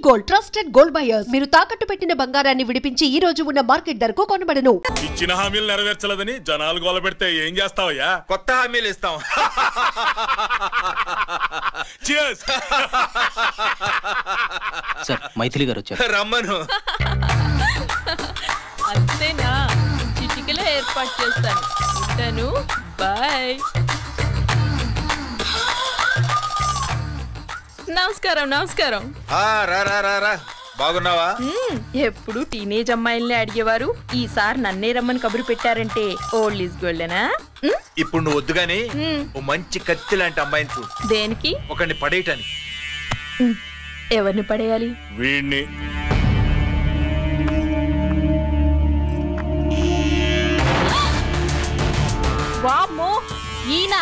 Gold, trusted gold buyers. మీరు తాకట్టు పెట్టిన బంగారాన్ని విడిపించి ఈ రోజు ఉన్న మార్కెట్ ధరకు కొనబడను. ఇచ్చిన హామీలు నెరవేర్చలేదని జనాలు గోల పెడితే ఏం చేస్తావయ్యా? కొత్త హామీలు ఇస్తాం. సార్ మైథిలి గారు వచ్చారు. రమ్మను. అంతేనా? చిటికలో ఏర్పాటు చేస్తాను. ఉంటాను. బాయ్. నమస్కారం. నమస్కారం. రా బాగున్నావా? ఎప్పుడు టీనేజ్ అమ్మాయిల్ని అడిగేవారు, ఈసారి నన్నే రమ్మని కబురు పెట్టారంటే ఓల్డ్ ఈజ్ గోల్డెనా? ఇప్పుడు నువ్వు వద్దుగాని ఓ మంచి కత్తి లాంటి అమ్మాయిని చూ. దేనికి? ఒకరిని పడేయటానికి. ఎవరిని పడేయాలి? వీణ్ణి. వామ్మో, ఈయన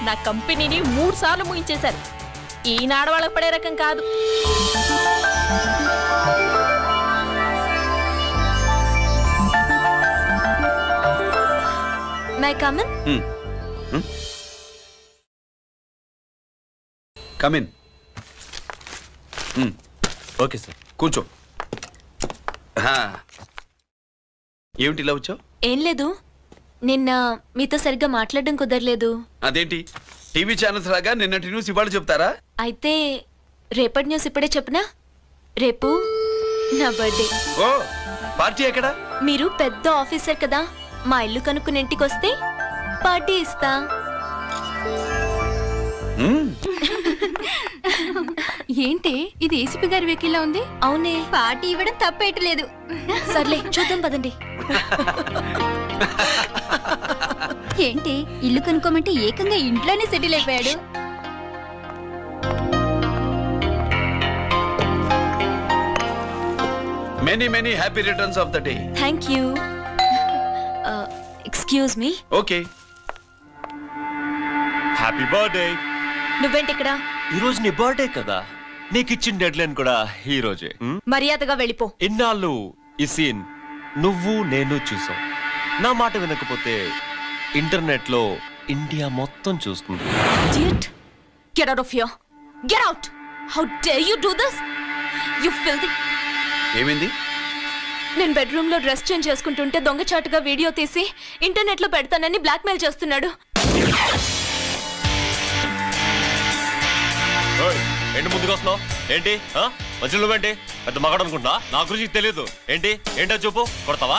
నా కంపెనీని 3 సార్లు ముగించేశారు. ఈయన ఆడవాళ్ళకి పడే రకం కాదు. My come on. Come in. Okay sir, కూర్చో. ఏమిటి ఇలా వచ్చావు? ఏం లేదు, నిన్న మీతో సరిగ్గా మాట్లాడడం కుదరలేదు. అదేంటి, టీవీ ఛానల్స్ లాగా నిన్నటి న్యూస్ ఇవాళ చెప్తారా? అయితే రేపటి న్యూస్ ఇప్పుడే చెప్పనా? రేపు నా బర్త్డే. ఓ, పార్టీ ఎక్కడ? మీరు పెద్ద ఆఫీసర్ కదా, మా ఇల్లు కనుక్కుని ఇంటికి వస్తే పార్టీ ఇస్తా. ఏంటి ఇది ఏసీపీ గారి వెహికల్లా ఉంది? అవునే, పార్టీ ఇవ్వడం తప్పేయట్లేదు. సర్లే చూద్దాం పదండి. ఏంటి ఇల్లు కనుక్కోమంటే ఏకంగా ఇంట్లోనే సెటిల్ అయిపోయాడు. Many many happy returns of the day. Thank you. Excuse me. Okay. Happy birthday. నువ్వేంటి ఇక్కడ? ఈ రోజు నీ బర్త్డే కదా, నీకు ఇచ్చిన డెడ్ లైన్ కూడా ఈ రోజే. మర్యాదగా వెళ్ళిపో. ఇన్నాళ్ళు ఈ సీన్ నువ్వు నేను చూసాం. నా మాట వినకపోతే ఇంటర్నెట్ లో ఇండియా మొత్తం చూస్తుంది. Idiot. Get out of here. Get out. How dare you do this? You filthy. ఏమైంది? నేను బెడ్రూమ్ లో డ్రెస్ చేంజ్ చేసుకుంటుంటే దొంగచాటుగా వీడియో తీసి ఇంటర్నెట్ లో పెడతానని బ్లాక్మెయిల్ చేస్తున్నాడు. ఏంటి ముందుకు వస్తున్నావు? ఏంటి మధ్యలో నువ్వేంటి పెద్ద మగాడు అనుకుంటా? నా గురించి తెలియదు ఏంటి? ఏంటో చెప్పు, కొడతావా?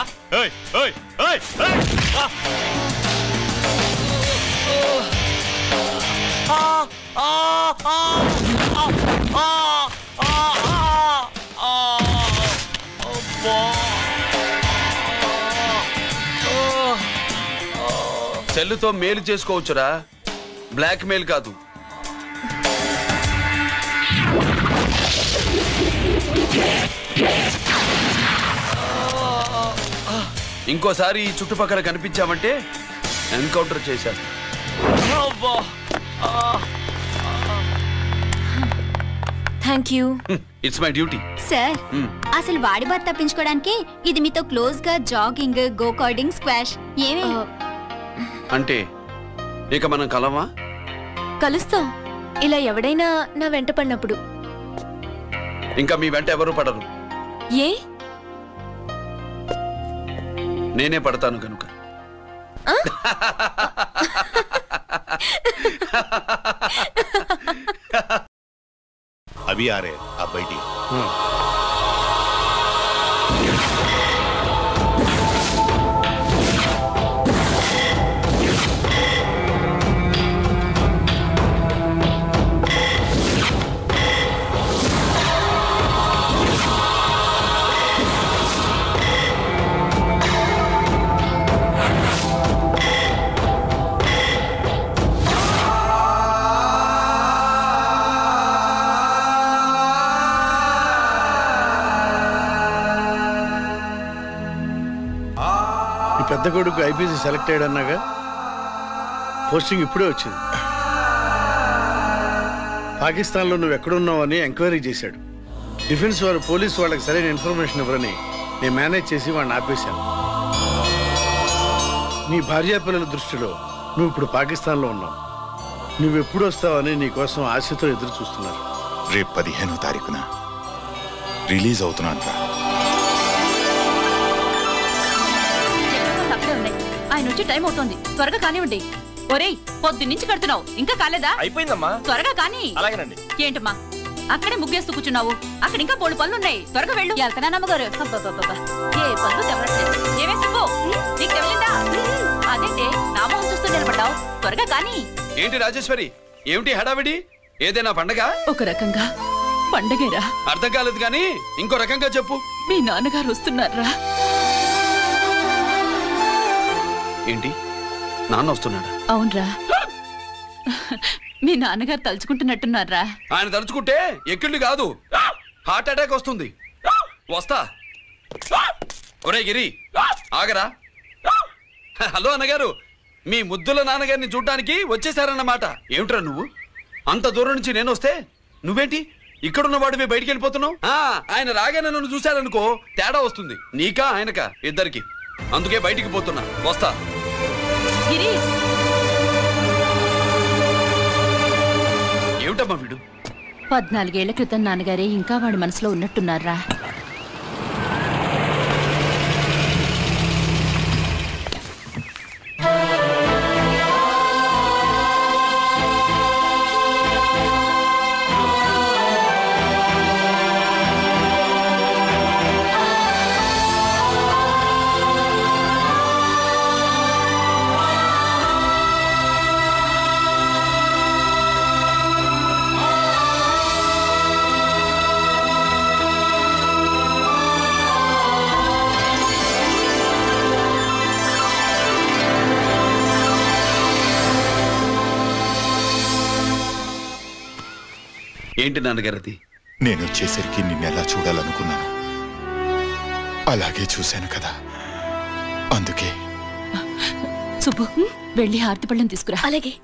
సెల్లుతో మేలు చేసుకోవచ్చురా, బ్లాక్ మెయిల్ కాదు. ఇంకోసారి ఈ చుట్టుపక్కల కనిపించామంటే ఎన్కౌంటర్ చేశాను. Thank you. It's my duty. Sir, అసలు వాడి బాధ తప్పించుకోవడానికి ఇది మీతో క్లోజ్ గా జాగింగ్, గో కార్డింగ్, స్క్వాష్ ఏమే అంటే ఇక మనం కలవా? కలుస్తాం, ఇలా ఎవడైనా నా వెంట పడినప్పుడు. ఇంకా మీ వెంట ఎవరు పడరు. ఏ? నేనే పడతాను కనుక. अभी आ रहे आप बैठी। పెద్ద కొడుకు ఐపీసీ సెలెక్ట్ అయ్యాడన్నాగా, పోస్టింగ్ ఇప్పుడే వచ్చింది. పాకిస్తాన్లో నువ్వు ఎక్కడున్నావని ఎంక్వైరీ చేశాడు. డిఫెన్స్ వారు పోలీసు వాళ్ళకి సరైన ఇన్ఫర్మేషన్ ఇవ్వరని నేను మేనేజ్ చేసి వాడిని ఆపేశాను. నీ భార్యా పిల్లల దృష్టిలో నువ్వు ఇప్పుడు పాకిస్తాన్లో ఉన్నావు. నువ్వెప్పుడు వస్తావని నీ కోసం ఆశతో ఎదురు చూస్తున్నారు. రేపు 15వ తారీఖున రిలీజ్ అవుతున్నాను రా. అక్కడే ఉన్నాయి. ఆయన వచ్చి టైం అవుతోంది, త్వరగా కానివ్వండి. ఒరేయ్, పొద్దున్నుంచి కడుతున్నావు, ఇంకా కాలేదా? అయిపోయిందమ్మా. త్వరగా కానీ. అలాగేనండి. ఏంటమ్మా అక్కడే ముగ్గేస్తూ కూర్చున్నావు? అక్కడ ఇంకా 3 పనులున్నాయి, త్వరగా వెళ్ళు. వెళ్తానా నమ్మగారు? అబ్బబ్బబ్బబ్బా, ఏ పనులు తెవరట్లేదు. ఏమే సుబ్బు, నీకు తెవలిందా? అదేంటే నా మొహం చూస్తూ నిలబడ్డావు, త్వరగా కానీ. ఏంటి రాజేశ్వరి, ఏమిటి హడావిడి? ఏదైనా పండగ? ఒక రకంగా పండగేరా. అర్థం కాలేదు కానీ ఇంకో రకంగా చెప్పు. మీ నాన్నగారు వస్తున్నారా? ఏంటి, నాన్న వస్తున్నాడా? అవునరా, మీ నాన్నగారు తలుచుకుంటున్నట్టున్నారా? ఆయన తలుచుకుంటే ఎక్కిళ్ళు కాదు, హార్ట్ అటాక్ వస్తుంది. వస్తా. ఒరే గిరి, ఆగరా. హలో అన్నగారు, మీ ముద్దుల నాన్నగారిని చూడ్డానికి వచ్చేసారన్నమాట. ఏమిట్రా నువ్వు? అంత దూరం నుంచి నేను వస్తే నువ్వేంటి ఇక్కడున్న వాడివి బయటికి వెళ్ళిపోతున్నావు? ఆయన రాగానే నన్ను చూశారనుకో తేడా వస్తుంది, నీకా ఆయనకా ఇద్దరికి. అందుకే బయటికి పోతున్నా, వస్తా. ఏమిటమ్మా వీడు? 14 ఏళ్ల క్రితం నాన్నగారే ఇంకా వాడి మనసులో ఉన్నట్టున్నారా? ఏంటి నాన్నగారు అది? నేను వచ్చేసరికి నిన్నెలా చూడాలనుకున్నాను, అలాగే చూశాను కదా, అందుకే. సుబ్బు, వెళ్ళి హారతి పళ్ళం తీసుకురా. అలాగే.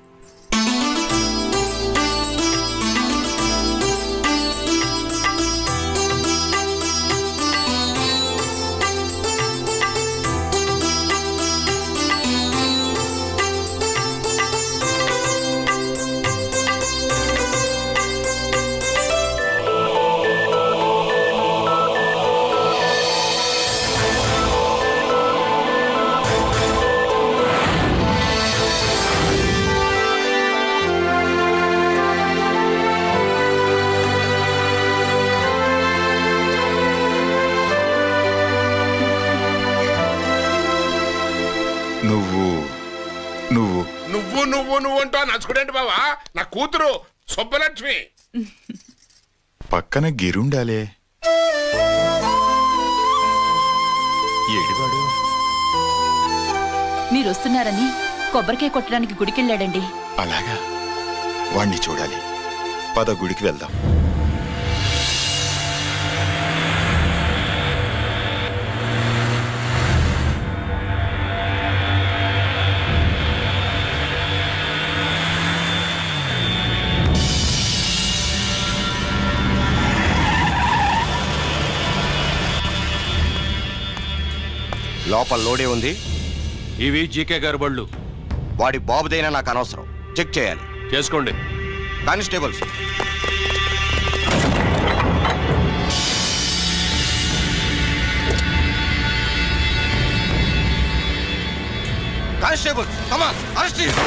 నువ్వు అంటూ నచ్చుకునేంటి బావా? నా కూతురు సుబ్బలక్ష్మి. పక్కన గిరుండాలే. ఏడివాడు? మీరు వస్తున్నారని కొబ్బరికాయ కొట్టడానికి గుడికెళ్ళాడండి. అలాగా, వాణ్ణి చూడాలి. పద, గుడికి వెళ్దాం. లోపల లోడే ఉంది. ఇవి జీకే గారి బళ్ళు. వాడి బాబుదైనా నాకు అనవసరం, చెక్ చేయాలి. చేసుకోండి. Constables, constables, come on, arrest him.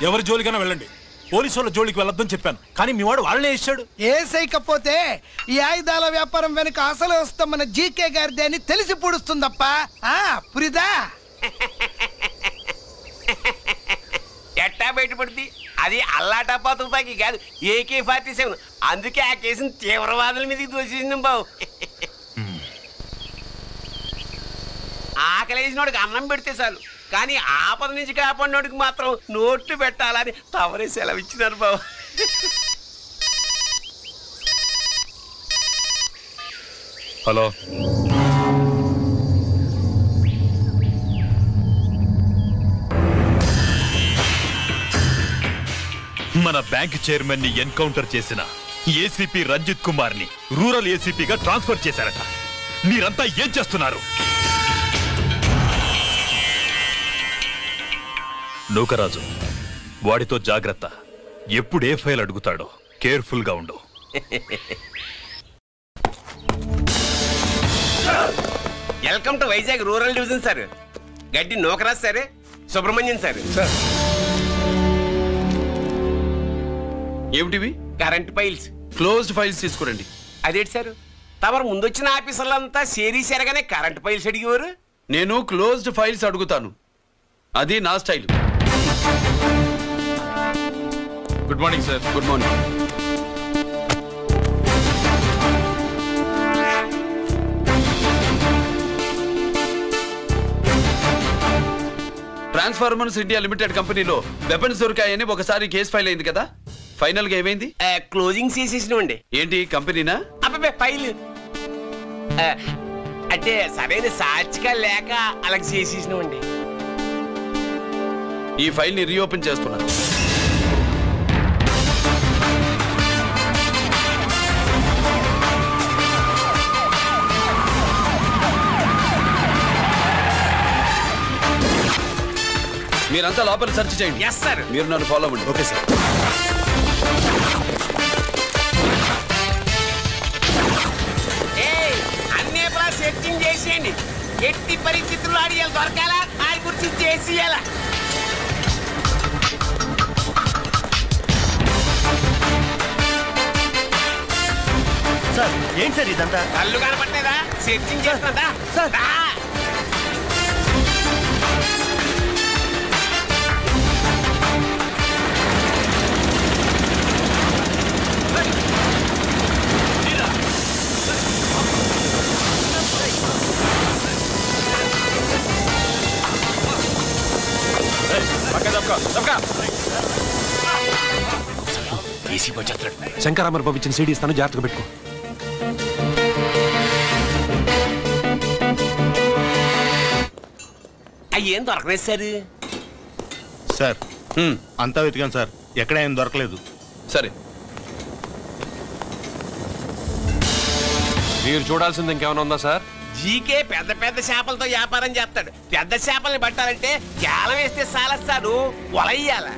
ఎవరి జోలికైనా వెళ్ళండి, పోలీసు వాళ్ళ జోలికి వెళ్ళొద్దని చెప్పాను, కానీ మీ వాడు వాళ్ళనే ఇచ్చాడు. ఏసైకపోతే ఈ ఆయుధాల వ్యాపారం వెనుక అసలు వస్తాం మన జీకే గారిదే అని తెలిసి పొడుస్తుందప్ప. పురిదా ఎట్టా బయటపడుతుంది? అది అల్లాటప్పా తుపాకీ కాదు, AK-47. అందుకే ఆ కేసుని తీవ్రవాదుల మీదకి దోషింది బావు. ఆకలేసినోడికి అన్నం పెడితే చాలు, కానీ ఆపద నుంచి కాపాడినోడికి మాత్రం నోట్లు పెట్టాలని తవరే సెలవు ఇచ్చినారు బాబు. హలో, మన బ్యాంక్ చైర్మన్ ని ఎన్కౌంటర్ చేసిన ఏసీపీ రంజిత్ కుమార్ ని రూరల్ ఏసీపీగా ట్రాన్స్ఫర్ చేశారట. మీరంతా ఏం చేస్తున్నారు? నూకరాజు, వాడితో జాగ్రత్త. ఎప్పుడు ఏ ఫైల్ అడుగుతాడో కేర్ఫుల్ గా ఉండు. Welcome to Vizag rural division sir. Gaddi Nookaraj sir, Subrahmanyam sir. ఏమిటివి? Current files. క్లోజ్డ్ ఫైల్స్ తీసుకురండి. అదేంటి సార్, తమరు ముందొచ్చిన ఆఫీసర్లంతా సేరీసారగానే కరెంట్ ఫైల్స్ అడిగేవారు. నేను క్లోజ్డ్ ఫైల్స్ అడుగుతాను, అది నా style. Good morning sir. Good morning. Transformers India limited కంపెనీలో వెపన్స్ దొరికాయని ఒకసారి కేసు ఫైల్ అయింది కదా, ఫైనల్ గా ఏమైంది? క్లోజింగ్ చేసేసినండి. ఏంటి కంపెనీనా? అబ్బాయి ఫైల్ అంటే సరైన సాక్షిగా లేక అలా చేసేసినండి. ఈ ఫైల్ ని రీఓపెన్ చేస్తున్నా. మీరంతా లోపల సెర్చ్ చేయండి. Yes sir. మీరు నన్ను ఫాలో అవ్వండి. Okay sir. అన్నీ సెర్చింగ్ చేసేయండి. ఎట్టి పరిస్థితుల్లో అడిగాలి దొరకాలా, ఆడి గురించి చేసేయాలా. సార్ ఏంటి సార్ ఇదంతా? కళ్ళు కనపట్టలేదా? సెర్చింగ్ చేస్తున్నా సార్. శంకరామర్ పంపించిన సీడీ ఇస్తాను, జాగ్రత్తగా పెట్టుకో. అయ్యేం దొరకలేదు సార్. సార్ అంతా వెతికాను సార్, ఎక్కడ ఏం దొరకలేదు. సరే, మీరు చూడాల్సింది ఇంకేమైనా ఉందా సార్? జీకే పెద్ద పెద్ద చేపలతో వ్యాపారం చేస్తాడు. పెద్ద చేపల్ని పట్టాలంటే కేలం వేస్తే సాలస్తాడు, వలయ్యాల.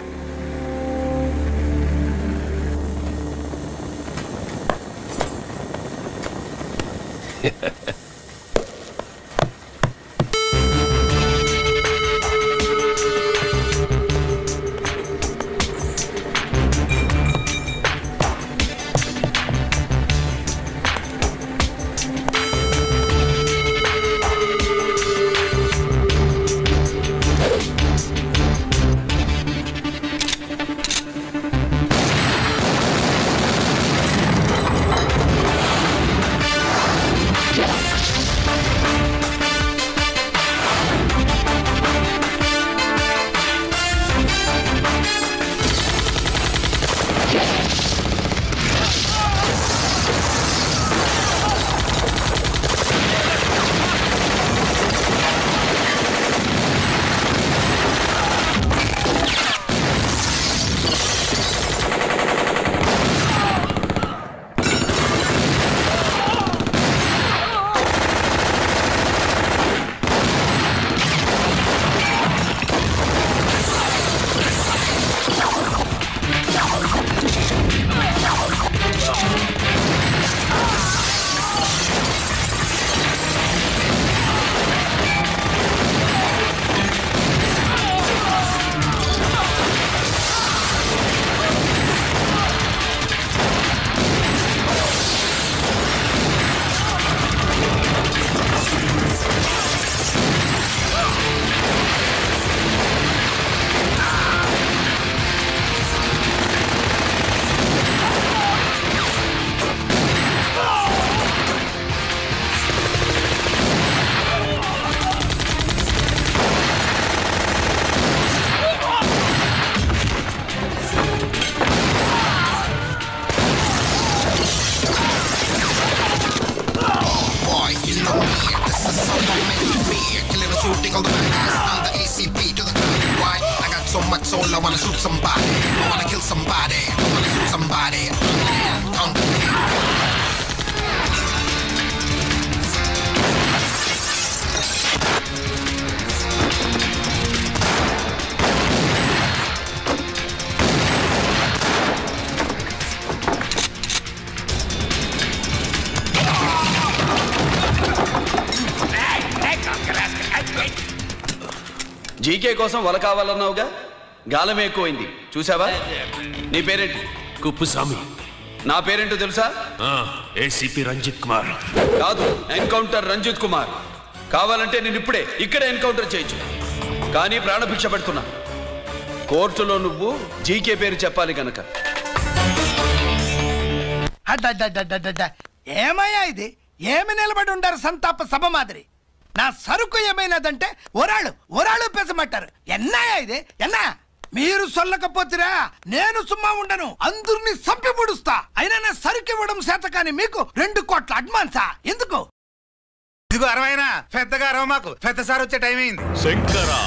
ACP to the country wide. I got so much soul, I wanna shoot somebody. I wanna kill somebody. body. GK కోసం వల కావాలన్నావుగా, గాలం ఎక్కువైంది చూసావా? నీ పేరేంటి? కుప్పుస్వామి. నా పేరేంటో తెలుసా? ఏసీపీ రంజిత్ కుమార్. కాదు, ఎన్కౌంటర్ రంజిత్ కుమార్. కావాలంటే నేను ఇప్పుడే ఇక్కడే ఎన్కౌంటర్ చేయొచ్చు, కానీ ప్రాణభిక్ష పెడుతున్నా. కోర్టులో నువ్వు జీకే పేరు చెప్పాలి గనక. ఏమయ్యా ఇది? ఏమి నిలబడి ఉండారు సంతాప సభ మాదిరి? నా సరుకు ఏమైనదంటే ఒరాళ్ళు పెసమంటారు. ఎన్నాయా ఇది? ఎన్నా మీరు సొల్లకపోతురా నేను సుమ్మా ఉండను, అందరినీ సంపి పుడుస్తా. అయినా నా సరుకు ఇవ్వడం చేత కానీ మీకు 2 కోట్ల అడ్వాన్సా? ఎందుకు? ఇదిగో 60 పెద్దగా అరవ, మాకు పెద్ద సార్ వచ్చే టైం అయింది. శంకరా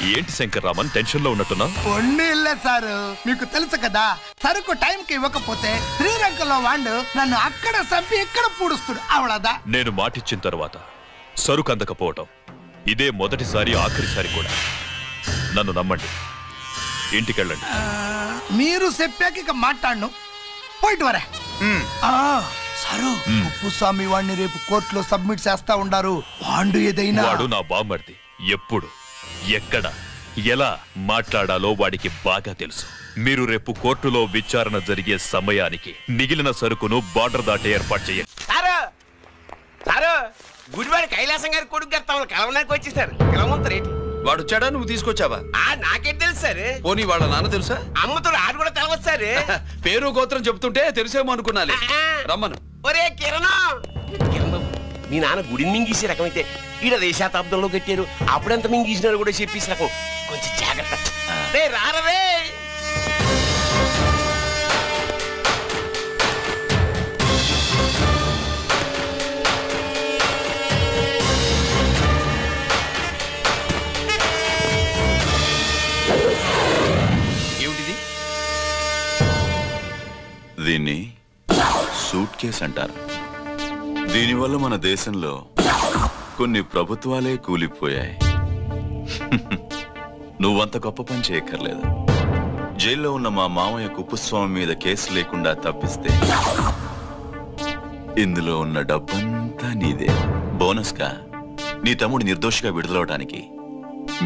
ఏంటి శంకర్రామన్ టెన్షన్ లో ఉన్నట్టున్నా? పొండిల్లే సారు, మీకు తెలుసు కదా, సరుకు టైంకి ఇవ్వకపోతే శ్రీలంకలో వాడు నన్ను అక్కడ చంపి ఇక్కడ పూడుస్తుడు. అవడదా? నేను మాటిచ్చిన తర్వాత సరుకు అందకపోవటం ఇదే మొదటిసారి, ఆఖరిసారి కూడా. నన్ను నమ్మండి, ఇంటికెళ్ళండి. మీరు చెప్పాక ఇక మాట్లాడను, పోయిట్ వరే. సారు, ఉప్పుస్వామి వాడిని రేపు కోర్టులో సబ్మిట్ చేస్తా ఉండారు. వాడు ఏదైనా వాడు నా బామ్మర్ది. ఎప్పుడు, ఎక్కడ, ఎలా మాట్లాడాలో వాడికి బాగా తెలుసు. మీరు రేపు కోర్టులో విచారణ జరిగే సమయానికి మిగిలిన సరుకును బార్డర్ దాటే ఏర్పాటు చేయండి. సారు, గుడివాడి కైలాసం గారి కొడుకు గారు తమను కలవడానికి వచ్చేసారు. కలవంతరేంటి? వాడు వచ్చాడా, నువ్వు తీసుకొచ్చావా? నాకేం తెలుసు సార్. పోనీ వాళ్ళ నాన్న తెలుసా? అమ్మతో ఆడు కూడా తెలవచ్చు సార్. పేరు గోత్రం చెప్తుంటే తెలిసేమో అనుకున్నాలే. రమ్మను. ఒరే కిరణ్ బాబు, మీ నాన్న గుడిని మింగేసే రకమైతే ఈడ దేశాతాబ్దంలో కట్టారు. అప్పుడెంత మింగేసినారు కూడా చెప్పేసి రకం. కొంచెం జాగ్రత్త. రే రారవే. ఏమిటిది? దీన్ని సూట్ కేస్ అంటారు. దీనివల్ల మన దేశంలో కొన్ని ప్రభుత్వాలే కూలిపోయాయి. నువ్వంత గొప్ప పని చేయక్కర్లేదు. జైల్లో ఉన్న మా మామయ్య కుప్పుస్వామి మీద కేసు లేకుండా తప్పిస్తే ఇందులో ఉన్న డబ్బంతా నీదే. బోనస్గా నీ తమ్ముడు నిర్దోషిగా విడుదలవడానికి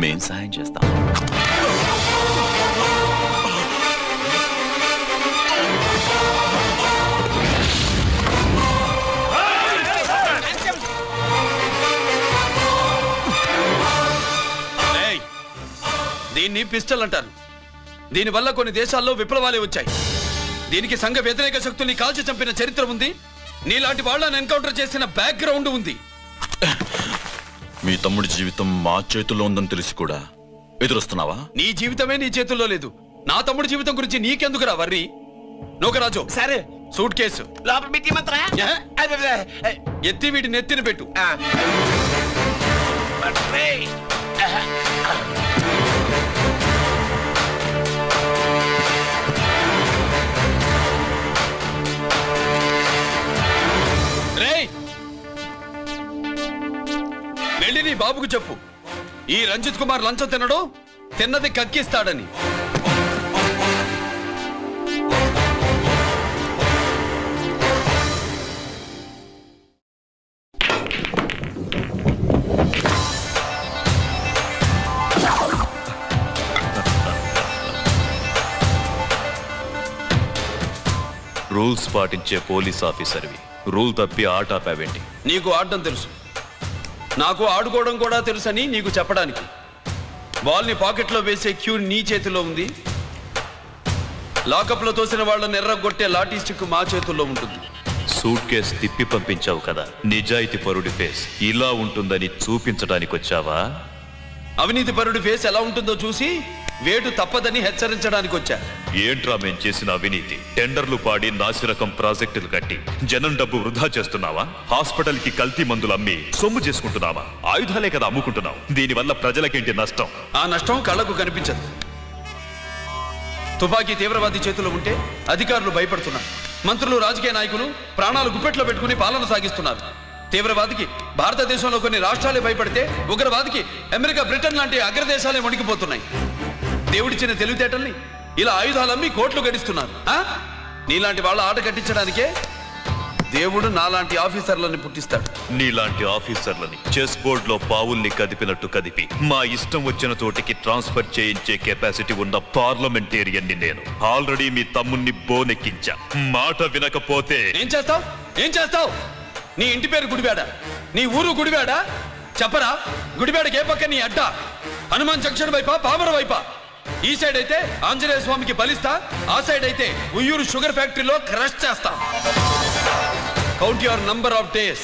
మేం సహాయం చేస్తాం. దీన్ని పిస్టల్ అంటారు. దీనివల్ల కొన్ని దేశాల్లో విప్లవాలే వచ్చాయి. దీనికి సంఘ వ్యతిరేక శక్తుల్ని కాల్చి చంపిన చరిత్ర ఉంది. నీలాంటి వాళ్ళని ఎన్కౌంటర్ చేసిన బ్యాక్గ్రౌండ్ ఉంది. మీ తమ్ముడి జీవితం మా చేతుల్లో ఉందని తెలిసి కూడా ఎదురొస్తున్నావా? నీ జీవితమే నీ చేతుల్లో లేదు. నా తమ్ముడి జీవితం గురించి నీకెందుకురా వర్రి? నోకరాజు, సరే సూట్ కేసు లోపల పెట్టి మాత్రం ఎత్తి వీటి నెత్తిన పెట్టు. వెళ్ళి నీ బాబుకు చెప్పు, ఈ రంజిత్ కుమార్ లంచం తినడు, తిన్నది కక్కిస్తాడని. రూల్స్ పాటించే పోలీస్ ఆఫీసర్వి రూల్ తప్పి ఆట ఆపావేంటి? నీకు ఆడడం తెలుసు, నాకు ఆడుకోవడం కూడా తెలుసని నీకు చెప్పడానికి. బాల్ని పాకెట్లో వేసే క్యూ నీ చేతిలో ఉంది. లాకప్లో తోసిన వాళ్ళని ఎర్రగొట్టే లాఠీ స్టిక్ మా చేతుల్లో ఉంటుంది. సూట్ కేసు తిప్పి పంపించావు కదా, నిజాయితీ పరుడి ఫేస్ ఇలా ఉంటుందని చూపించడానికి వచ్చావా? అవినీతి పరుడి ఫేస్ ఎలా ఉంటుందో చూసి వేటు తప్పదని హెచ్చరించడానికి వచ్చా. ఏంట్రా మేం చేసిన అవినీతి? టెండర్లు పాడి నాసిరకం ప్రాజెక్టులు కట్టి జనం డబ్బు వృధా చేస్తున్నావా? హాస్పిటల్ కి కల్తీ మందులు అమ్మి సొమ్ము చేసుకుంటున్నావా? ఆయుధాలే కదా అమ్ముకుంటున్నావు. దీనివల్ల ప్రజలకేంటి నష్టం? ఆ నష్టం కళ్ళకు కనిపించదు. తుపాకీ తీవ్రవాది చేతిలో ఉంటే అధికారులు భయపడుతున్నారు. మంత్రులు, రాజకీయ నాయకులు ప్రాణాలు గుప్పెట్లో పెట్టుకుని పాలన సాగిస్తున్నారు. తీవ్రవాదికి భారతదేశంలో కొన్ని రాష్ట్రాలే భయపడితే ఉగ్రవాదికి అమెరికా, బ్రిటన్ లాంటి అగ్రదేశాలే వణికిపోతున్నాయి. దేవుడిచ్చిన తెలివితేటల్ని ఇలా ఆయుధాలమ్మి కోట్లు గడిస్తున్నారు. నీలాంటి వాళ్ళ ఆట కట్టించడానికే దేవుడు నాలాంటి ఆఫీసర్లని పుట్టిస్తాడు. నీలాంటి ఆఫీసర్లని చెస్ బోర్డ్ లో పావుల్ని కదిపినట్టు కదిపి మా ఇష్టం వచ్చిన చోటికి ట్రాన్స్ఫర్ చేయించే కెపాసిటీ ఉన్న పార్లమెంటేరియన్ ని నేను. ఆల్రెడీ మీ తమ్ముణ్ణి బోనెక్కించా. మాట వినకపోతే ఏం చేస్తావు? నీ ఇంటి పేరు గుడివాడ, నీ ఊరు గుడివాడ. చెప్పరా, గుడివాడకి ఏ పక్క నీ అడ్డ? హనుమాన్ జంక్షన్ వైపా, పామర వైపా? ఈ సైడ్ అయితే ఆంజనేయ స్వామికి బలిస్తా, ఆ సైడ్ అయితే ఉయ్యూరు షుగర్ ఫ్యాక్టరీలో క్రష్ చేస్తా. Count your number of days.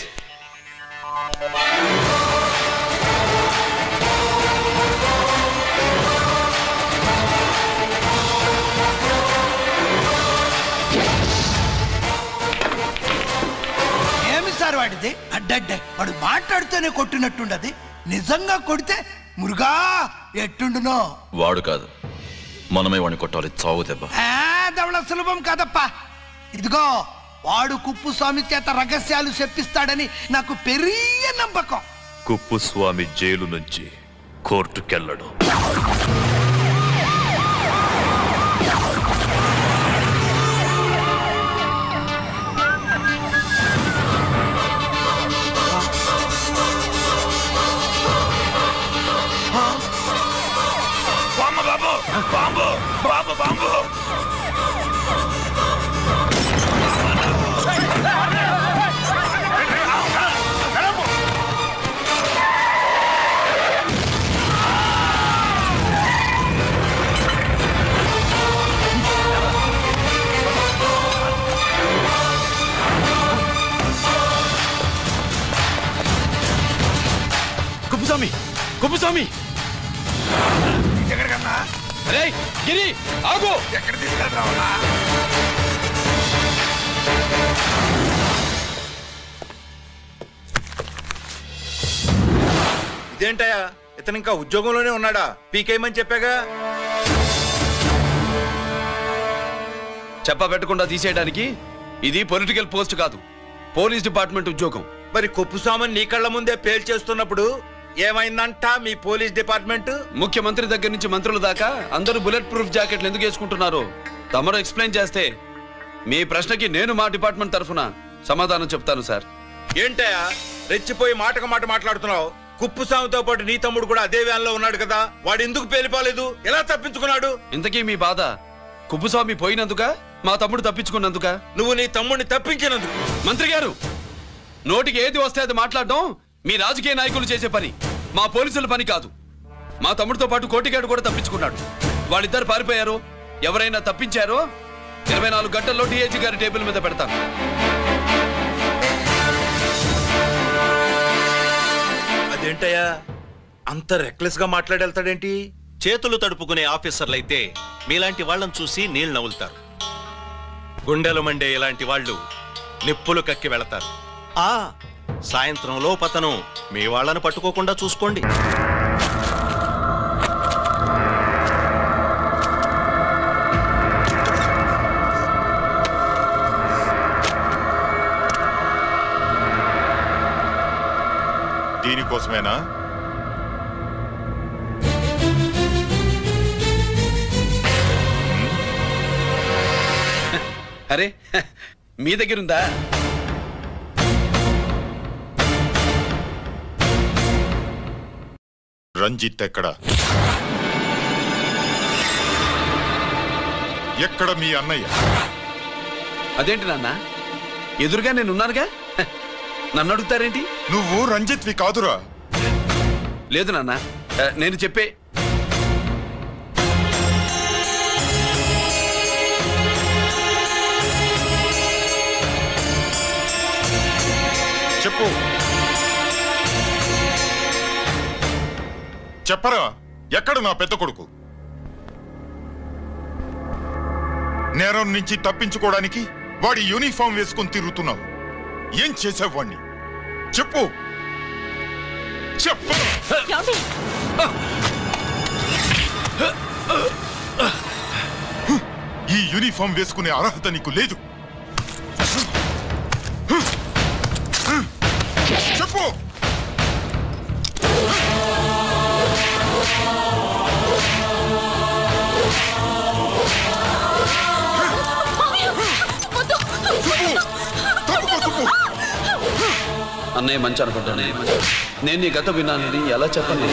ఏమి సార్ వాడిది? అడ్డడ్డే వాడు మాట్లాడుతూనే కొట్టినట్టుండది. నిజంగా కొడితే మురుగా ఎట్టుండునో. వాడు కాదు, మనమే వాడిని కొట్టాలి. చావు దెబ్బ దవళ సులభం కాదప్పా. ఇదిగో వాడు కుప్పుస్వామి చేత రహస్యాలు చెప్పిస్తాడని నాకు పెరియ నమ్మకం. కుప్పుస్వామి జైలు నుంచి కోర్టుకెళ్ళడు. కుప్పుస్వామి ఎక్కడికన్నా? అరే గిరి ఆగు! ఎక్కడ తీసుకెళ్తావా? ఇదేంటయ్యా, ఇతను ఇంకా ఉద్యోగంలోనే ఉన్నాడా? పీకేయమని చెప్పాగా. చెప్ప పెట్టకుండా తీసేయడానికి ఇది పొలిటికల్ పోస్ట్ కాదు, పోలీస్ డిపార్ట్మెంట్ ఉద్యోగం. మరి కుప్పుస్వామిని నీ కళ్ళ ముందే పేల్చేస్తున్నప్పుడు ఏమైందంట మీ పోలీస్ డిపార్ట్మెంట్? ముఖ్యమంత్రి దగ్గర నుంచి మంత్రుల దాకా అందరూ బుల్లెట్ ప్రూఫ్ జాకెట్లు ఎందుకు వేసుకుంటున్నారు తమరు ఎక్స్ప్లెయిన్ చేస్తే మీ ప్రశ్నకి నేను మా డిపార్ట్మెంట్ తరఫున సమాధానం చెప్తాను సార్. ఏంటయ్యా రెచ్చిపోయి మాటకు మాట మాట్లాడుతున్నావు? కుప్పుస్వామితో పాటు నీ తమ్ముడు కూడా అదే వ్యాన్లో ఉన్నాడు కదా, వాడు ఎందుకు పేలిపోలేదు? ఎలా తప్పించుకున్నాడు? ఇంతకీ మీ బాధ కుప్పుస్వామి పోయినందుక, మా తమ్ముడు తప్పించుకున్నందుక? నువ్వు నీ తమ్ముడిని తప్పించినందుకు. మంత్రి గారు, నోటికి ఏది వస్తే అది మాట్లాడడం మీ రాజకీయ నాయకులు చేసే పని, మా పోలీసుల పని కాదు. మా తమ్ముడితో పాటు కోటిగాడు కూడా తప్పించుకున్నాడు. వాళ్ళిద్దరు పారిపోయారు. ఎవరైనా తప్పించారో 24 గంటల్లో డిఐజీ గారి టేబుల్ మీద పెడతాను. అదేంటయ్యా అంత రెక్లెస్ గా మాట్లాడేళ్తాడేంటి? చేతులు తడుపుకునే ఆఫీసర్లైతే మీలాంటి వాళ్ళని చూసి నీళ్లు నవ్వులుతారు. గుండెలు మండే ఇలాంటి వాళ్ళు నిప్పులు కక్కి వెళతారు. సాయంత్రం లోపతను మీ వాళ్ళను పట్టుకోకుండా చూసుకోండి. దీనికోసమేనా? అరే మీ దగ్గరుందా? రంజిత్ ఎక్కడా? ఎక్కడ మీ అన్నయ్య? అదేంటి నాన్న, ఎదురుగా నేనున్నానుగా, నన్ను అడుగుతారేంటి? నువ్వు రంజిత్వి కాదురా. లేదు నాన్న, నేను చెప్పే చెప్పు. చెప్పరా, ఎక్కడ నా పెద్ద కొడుకు? నేరం నుంచి తప్పించుకోవడానికి వాడి యూనిఫామ్ వేసుకుని తిరుగుతున్నావు. ఏం చేసావు వాణ్ణి? చెప్పు చెప్పు. ఈ యూనిఫామ్ వేసుకునే అర్హత నీకు లేదు. చెప్పు. అన్నయ్య మంచి అనుకుంటాను. నేను నీ గత విన్నానని ఎలా చెప్పను?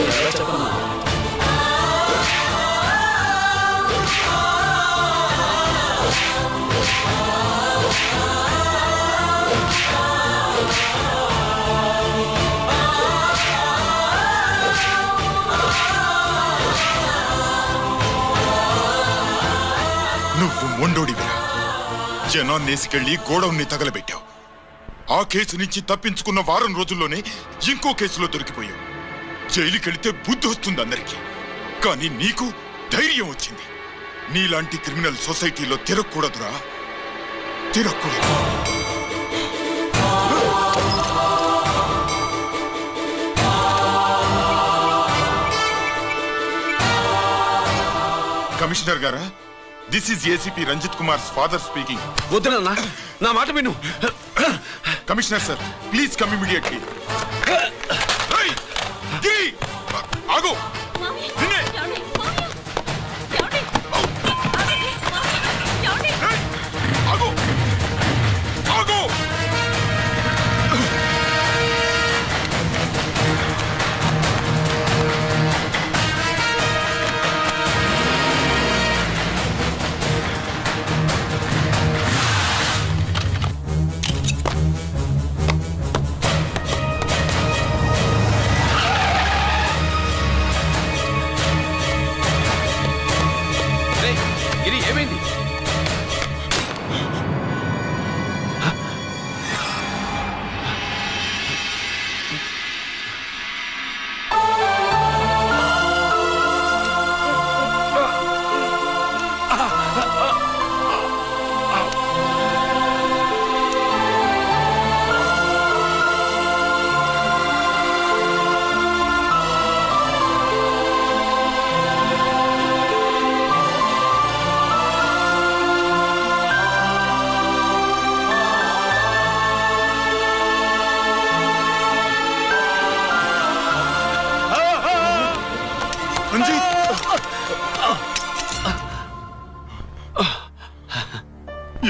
నువ్వు మొండోడివిరా. జనాన్నేసుకెళ్లి గోడౌన్ని తగలబెట్టావు. ఆ కేసు నుంచి తప్పించుకున్న వారం రోజుల్లోనే ఇంకో కేసులో దొరికిపోయావు. జైలుకెళితే బుద్ధి వస్తుంది అందరికీ, కానీ నీకు ధైర్యం వచ్చింది. నీలాంటి క్రిమినల్ సొసైటీలో తిరగకూడదురా, తిరగకూడదు. కమిషనర్ గారా, this is ACP Ranjit Kumar father speaking. వద్దునన్నా, నా మాట విను. Commissioner sir, please come immediately. ఆగు. ఆగు. ఆగు. ఏమైంది?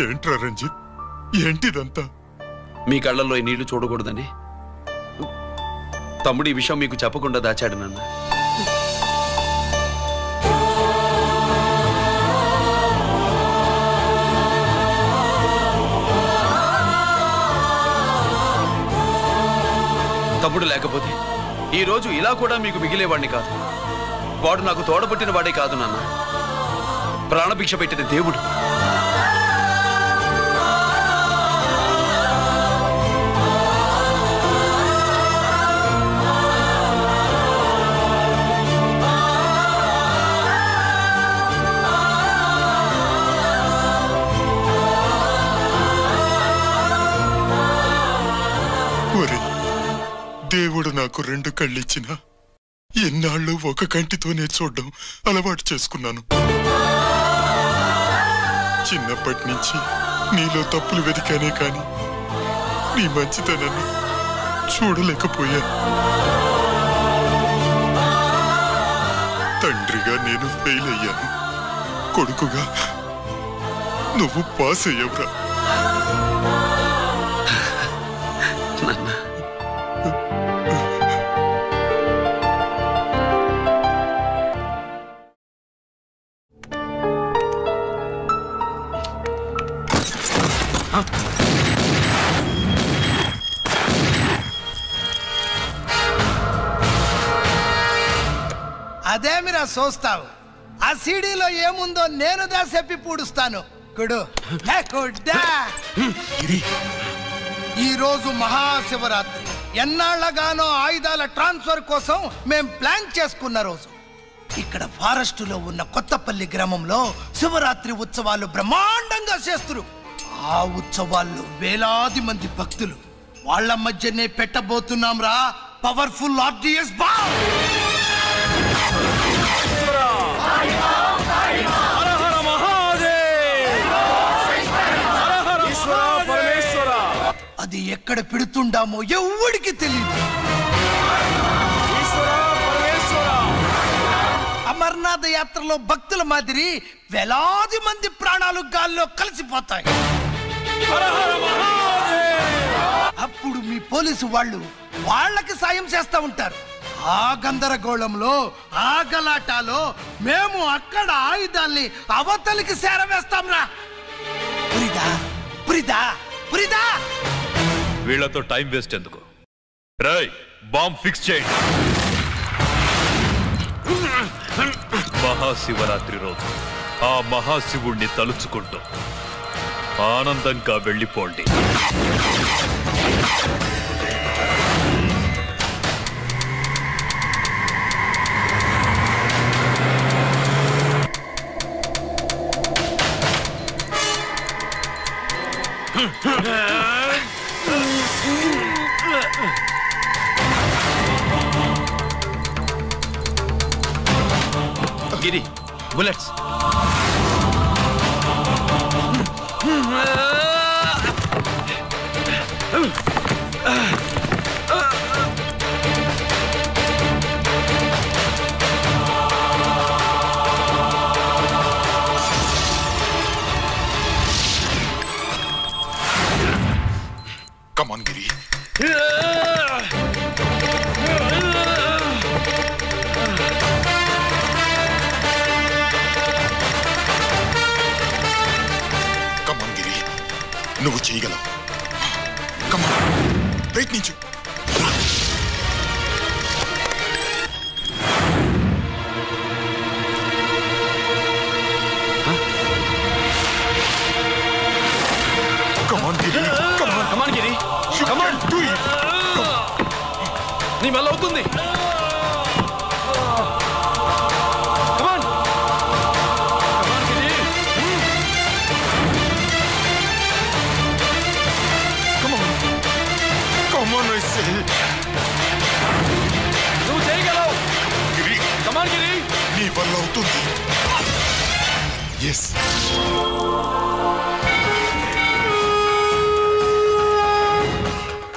ఏంట్రా రంజిత్, ఏంటిదంతా? మీ కళ్ళల్లో ఈ నీళ్లు చూడకూడదని తమ్ముడు ఈ విషయం మీకు చెప్పకుండా దాచాడు నాన్న. తమ్ముడు లేకపోతే ఈ రోజు ఇలా కూడా మీకు మిగిలేవాడిని కాదు. వాడు నాకు తోడబుట్టిన వాడే కాదు నాన్న, ప్రాణభిక్ష పెట్టిన దేవుడు. దేవుడు నాకు 2 కళ్ళిచ్చినా ఎన్నాళ్ళు ఒక కంటితోనే చూడడం అలవాటు చేసుకున్నాను. చిన్నప్పటి నుంచి నీలో తప్పులు వెతికానే కాని నీ మంచితనాన్ని చూడలేకపోయాను. తండ్రిగా నేను ఫెయిల్ అయ్యాను, కొడుకుగా నువ్వు పాస్ అయ్యవురా. అదేమిరా చూస్తావు? ఆ సీడీలో ఏముందో నేను చెప్పి పూడుస్తాను. కుడు ఈ రోజు మహాశివరాత్రి. ఎన్నాళ్లగానో ఆయుధాల ట్రాన్స్ఫర్ కోసం మేం ప్లాన్ చేసుకున్న రోజు. ఇక్కడ ఫారెస్టులో ఉన్న కొత్తపల్లి గ్రామంలో శివరాత్రి ఉత్సవాలు బ్రహ్మాండంగా చేస్తురు. ఆ ఉత్సవాల్లో వేలాది మంది భక్తులు. వాళ్ళ మధ్యనే పెట్టబోతున్నాం రా పవర్ఫుల్ ఆర్డిఎస్ బాంబ్. అది ఎక్కడ పెడుతుండామో ఎవడికి తెలియదు. అమర్నాథ యాత్రలో భక్తుల మాదిరి వేలాది మంది ప్రాణాలు గాల్లో కలిసిపోతాయి. అప్పుడు మీ పోలీసు వాళ్ళు వాళ్ళకి సాయం చేస్తా ఉంటారు. ఆ గందరగోళంలో ఆ గలాటాలో మేము అక్కడ ఆయుధాల్ని అవతలికి చేరవేస్తాంరా. పురిదా పురిదా పురిదా. వీళ్లతో టైం వేస్ట్ ఎందుకు? రాయ్, బాంబ్ ఫిక్స్ చేయండి. మహాశివరాత్రి రోజు ఆ మహాశివుణ్ణి తలుచుకుంటూ ఆనందంగా వెళ్ళిపోండి. గిరి, bullets. Come on, Giri. Come on, Giri. నువ్వు చేయగలవు. Come on. ప్రయత్నించు. Come on, Giri. Come on. Come on, Giri. Come on. Do it. నీ వల్ల అవుతుంది. Come on. Come on, Giri. Come on. Come on, I say. నువ్వు చేయగలవు. Giri. Come on, Giri. నీ వల్ల అవుతుంది. Yes.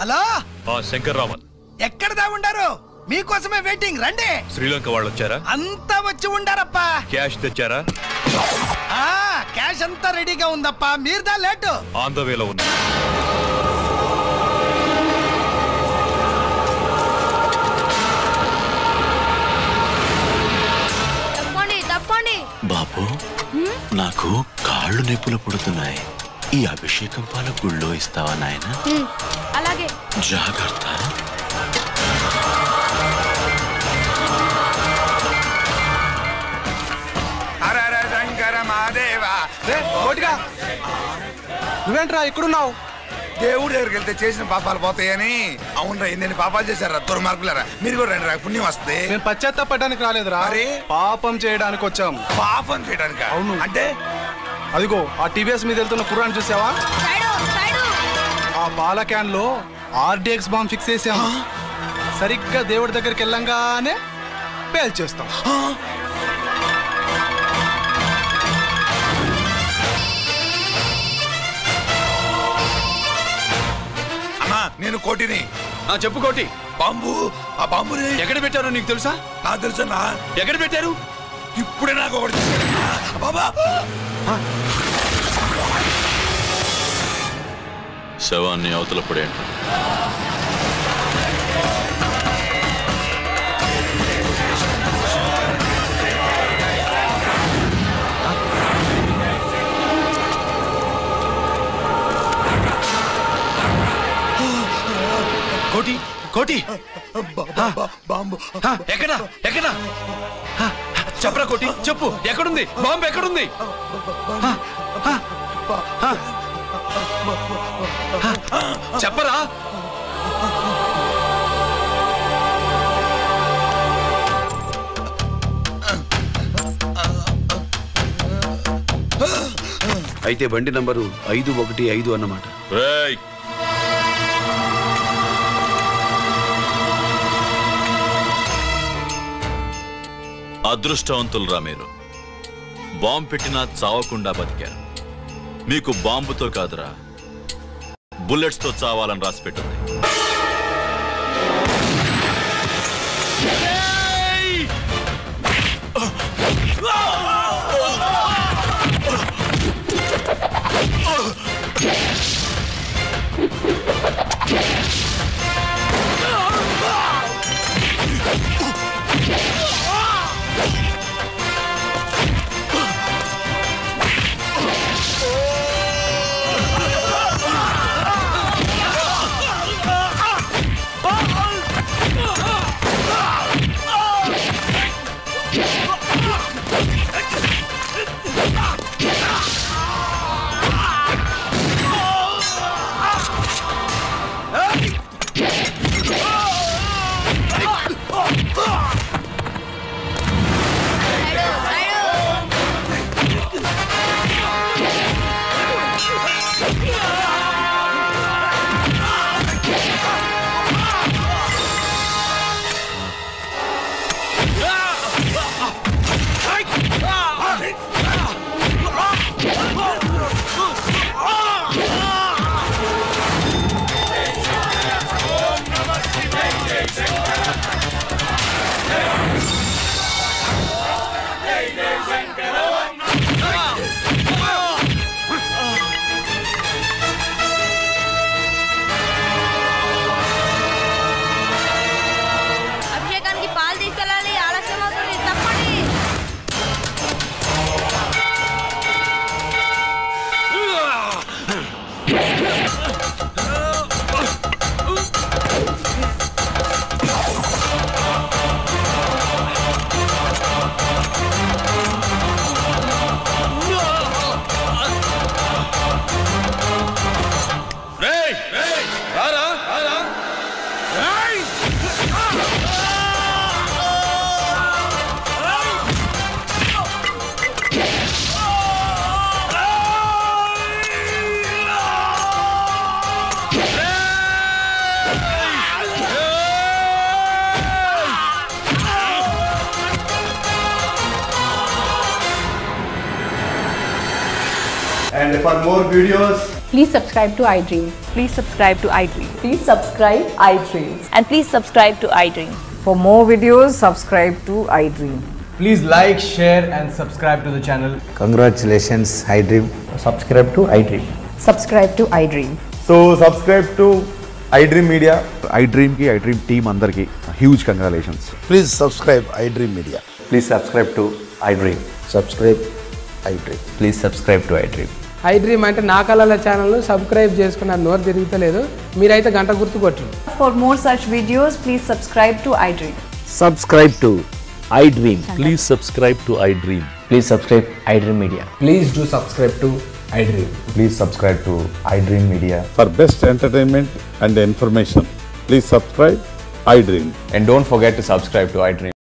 హలో, శంకర్రామన్ ఎక్కడ దా ఉండారు? మీకోసమే వెయిటింగ్. రండి. శ్రీలంక వాళ్ళు వచ్చారా? అంతా వచ్చి ఉండారప్పా. క్యాష్ తెచ్చారా? క్యాష్ అంతా రెడీగా ఉందప్పా. మీరుదా లేటు. ఆన్ ద వేలో ఉంది. తప్పండి. బాబు, నాకు కాళ్ళు నొప్పులు పుడుతున్నాయి. ఈ అభిషేకం పాల గుళ్ళో ఇస్తావా నాయన? అలాగే. జాగ్రత్త. నువ్వేంట్రా ఇక్కడున్నావు? దేవుడు దగ్గరికి వెళ్తే చేసిన పాపాలు పోతాయని. అవునరా, ఎన్ని పాపాలు చేశారా దుర్మార్గులారా. మీరు కూడా రండి రా, పుణ్యం వస్తే. మేము పశ్చాత్తాపడడానికి రాలేదురా, పాపం చేయడానికి వచ్చాం. పాపం చేయడానికి? అవును. అంటే అదిగో ఆ టీవీఎస్ మీద వెళ్తున్న కుర్రాన్ని చూసావా? ఆ పాల క్యాన్ లో ఆర్డీఎక్స్ బాంబ్ ఫిక్స్ చేసాం. సరిగ్గా దేవుడి దగ్గరికి వెళ్ళంగానే పేల్చేస్తాం. అన్నా, నేను కోటిని. చెప్పు కోటి. బాంబు, ఆ బాంబుని ఎక్కడ పెట్టారో నీకు తెలుసా? నాకు తెలుసన్నా. ఎక్కడ పెట్టారు? ఇప్పుడే నాకు ఒకటి బాబా. శవాన్ని అవతల పడేయండి. కోటి, కోటి. బాంబు ఎక్కడ? ఎక్కడ? చెప్పరా కోటి, చెప్పు. ఎక్కడుంది బాంబు? ఎక్కడుంది? చెప్పరా. అయితే బండి నంబరు 515 అన్నమాట. అదృష్టవంతులరా మీరు. బాంబు పెట్టినా చావకుండా బతికారు. మీకు బాంబుతో కాదురా, బుల్లెట్స్ తో చావాలని రాసి పెట్టింది. And for more videos, please subscribe to iDream. Please subscribe to iDream. Please subscribe iDream. And please subscribe to iDream. For more videos, subscribe to iDream. please like, share and subscribe to the channel. Congratulations, iDream. Subscribe to iDream. Subscribe to iDream. So subscribe to iDream Media. iDream ki iDream team andarki huge congratulations. Please subscribe iDream Media. Please subscribe to iDream. Subscribe iDream. Please subscribe to iDream. iDream అంటే నా కళల channel subscribe చేసుకున్న నోరు తిరుగుతలేదు మీరైతే గంట గుర్తు కొట్టండి. For more such videos, please subscribe to iDream. Subscribe to iDream. Please subscribe to iDream. Please subscribe iDream Media. Please do subscribe to iDream. Please subscribe to iDream Media. For best entertainment and information, please subscribe iDream. And don't forget to subscribe to iDream.